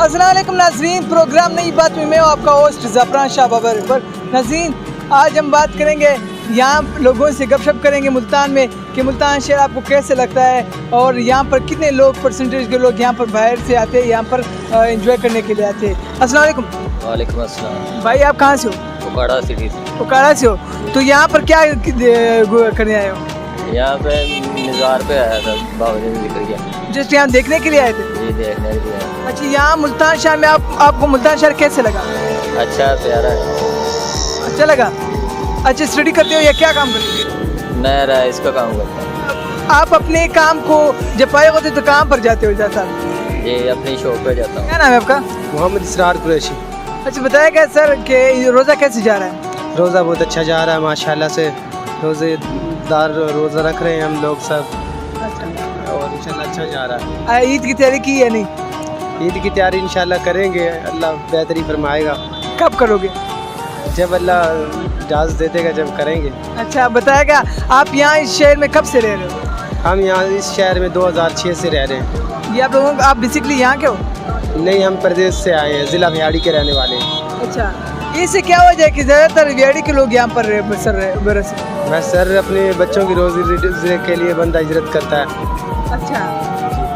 अस्सलाम वालेकुम नाज़रीन, प्रोग्राम नई बात में मैं हूं आपका होस्ट ज़फ़रान शाह बाबर। पर नाज़रीन, आज हम बात करेंगे, यहाँ लोगों से गपशप करेंगे मुल्तान में कि मुल्तान शहर आपको कैसे लगता है और यहाँ पर कितने लोग, परसेंटेज के लोग यहाँ पर बाहर से आते हैं, यहाँ पर एंजॉय करने के लिए आते हैं। अस्सलाम वालेकुम। वालेकुम अस्सलाम। भाई आप कहाँ से हो? उकाड़ा सिटी से। उकाड़ा से हो, तो यहाँ पर क्या करने आए हो? यहाँ पे निज़ार पे आया था, बाबा जी निकल गया। जस्ट यहाँ देखने के लिए आए थे? जी देखने के लिए आया। अच्छा, यहाँ मुल्तान शहर में आपको मुल्तान शहर कैसे लगा? अच्छा प्यारा है। अच्छा लगा। अच्छा, स्टडी करते हो या क्या काम करते हो? मैं राइस का काम करता हूँ। आप अपने काम को जब पाए होते तो कहाँ पर जाते हो ज़्यादा? जी अपनी शॉप पे जाता हूँ। क्या नाम है आपका? मोहम्मद इसरार कुरैशी। अच्छा, बताया क्या सर कि रोज़ा कैसे जा रहा है? रोज़ा बहुत अच्छा जा रहा है माशाल्लाह से। रोज़ेदार रोज़ा रख रहे हैं हम लोग सब और इंशाल्लाह अच्छा जा रहा है। ईद की तैयारी की है नहीं? ईद की तैयारी इंशाल्लाह करेंगे, अल्लाह बेहतरी फरमाएगा। कब करोगे? जब अल्लाह इजाज़त दे देगा जब करेंगे। अच्छा, बताएगा आप यहाँ इस शहर में कब से रह रहे हो? हम यहाँ इस शहर में 2006 से रह रहे हैं। ये आप बेसिकली यहाँ के हो? नहीं, हम प्रदेश से आए हैं, ज़िला भिवाड़ी के रहने वाले हैं। अच्छा, इससे क्या वजह है कि ज़्यादातर भिवाड़ी के लोग यहाँ पर बरस? बस सर, अपने बच्चों की रोज़ी के लिए बंदा हिजरत करता है। अच्छा,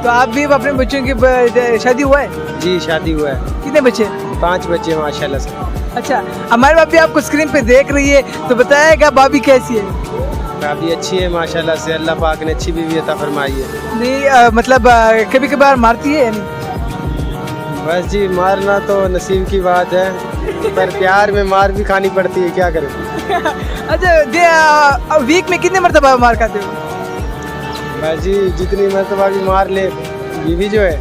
तो आप भी अपने बच्चों की शादी हुआ है? जी शादी हुआ है। कितने बच्चे? 5 बच्चे माशाल्लाह से। अच्छा, हमारी भाभी आपको स्क्रीन पे देख रही है, तो बताएगा भाभी कैसी है? भाभी अच्छी है माशाल्लाह से, अल्लाह पाक ने अच्छी बीवी अता फरमाई है। नहीं मतलब कभी कभार मारती है या नहीं? बस जी, मारना तो नसीब की बात है, पर प्यार में मार भी खानी पड़ती है, क्या करें। अच्छा, वीक में कितने मरतबा मार खाते हो? बस जी, जितनी मरतबा भी मार ले, बीवी जो है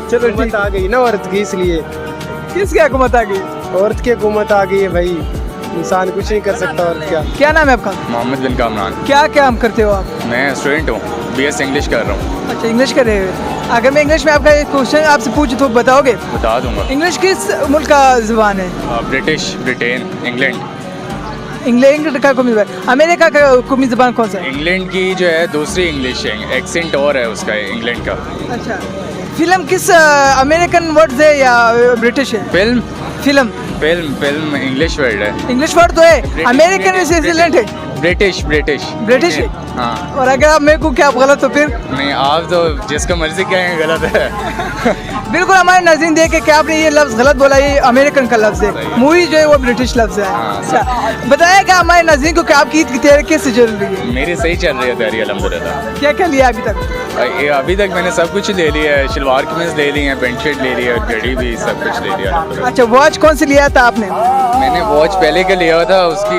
चलो हुकूमत आ गई ना औरत की, इसलिए। किसकी हुकूमत आ गई? औरत की हुकूमत आ गई है भाई, इंसान कुछ नहीं कर सकता। और क्या नाम है आपका? मोहम्मद बिन कामरान। क्या काम करते हो आप? मैं स्टूडेंट हूँ, BS इंग्लिश कर रहा हूँ। अच्छा, इंग्लिश कर रहे हो। अगर मैं इंग्लिश में आपका एक क्वेश्चन आपसे पूछूं तो बताओगे? बता दूंगा। इंग्लिश किस मुल्क का ज़ुबान है? British, Britain, England. इंग्लैंड का कौमी ज़ुबान? अमेरिका का कौमी ज़ुबान कौन सा है? इंग्लैंड की जो है दूसरी इंग्लिश है, एक्सेंट और है उसका इंग्लैंड का। अच्छा, फिल्म किस अमेरिकन वर्ड से या ब्रिटिश है? Film film film English word है। इंग्लिश वर्ड तो है, अमेरिकन से इंग्लैंड है। ब्रिटिश ब्रिटिश है? हाँ। और अगर आप मेरे को क्या आप गलत हो फिर? नहीं, आप तो जिसका मर्जी कहेंगे गलत है। बिल्कुल, हमारे नाज़रीन देख के कि आपने ये लफ्ज़ गलत बोला, ये अमेरिकन का लफ्ज़ है, मूवी जो है वो ब्रिटिश लफ्ज़ है। हाँ। अच्छा, बताएगा हमारे नाज़रीन को कि आपकी ईद की तैयारी कैसे चल रही है? मेरी सही चल रही है तैयारी अल्हम्दुलिल्लाह। क्या क्या लिया अभी तक? अभी तक मैंने सब कुछ ले लिया है, शलवार कमीज ले ली है, पेंट शर्ट ले लिया, घड़ी भी सब कुछ ले लिया। अच्छा, वॉच कौन सी लिया था आपने? मैंने वॉच पहले का लिया था, उसकी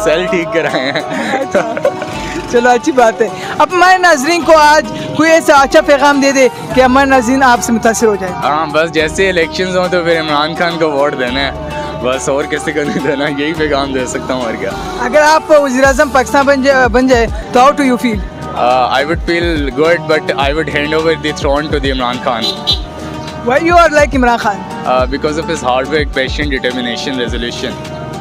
सेल ठीक कराए हैं। चलो, अच्छी बात है। अब हमारे नाज़रीन को आज कोई ऐसा अच्छा पैगाम दे दे कि हमारे नाज़रीन आपसे मुतासिर हो जाए। हाँ, बस जैसे इलेक्शंस हों तो फिर इमरान खान को वोट देना है, बस और किसी को नहीं देना, यही पैगाम दे सकता हूँ और क्या। अगर आप वज़ीर-ए-आज़म पाकिस्तान बन जाए तो how do you feel? I would feel good, but I would hand over the throne to the Imran Khan. Why you are like Imran Khan? Because of his hard work, passion, determination, resolution.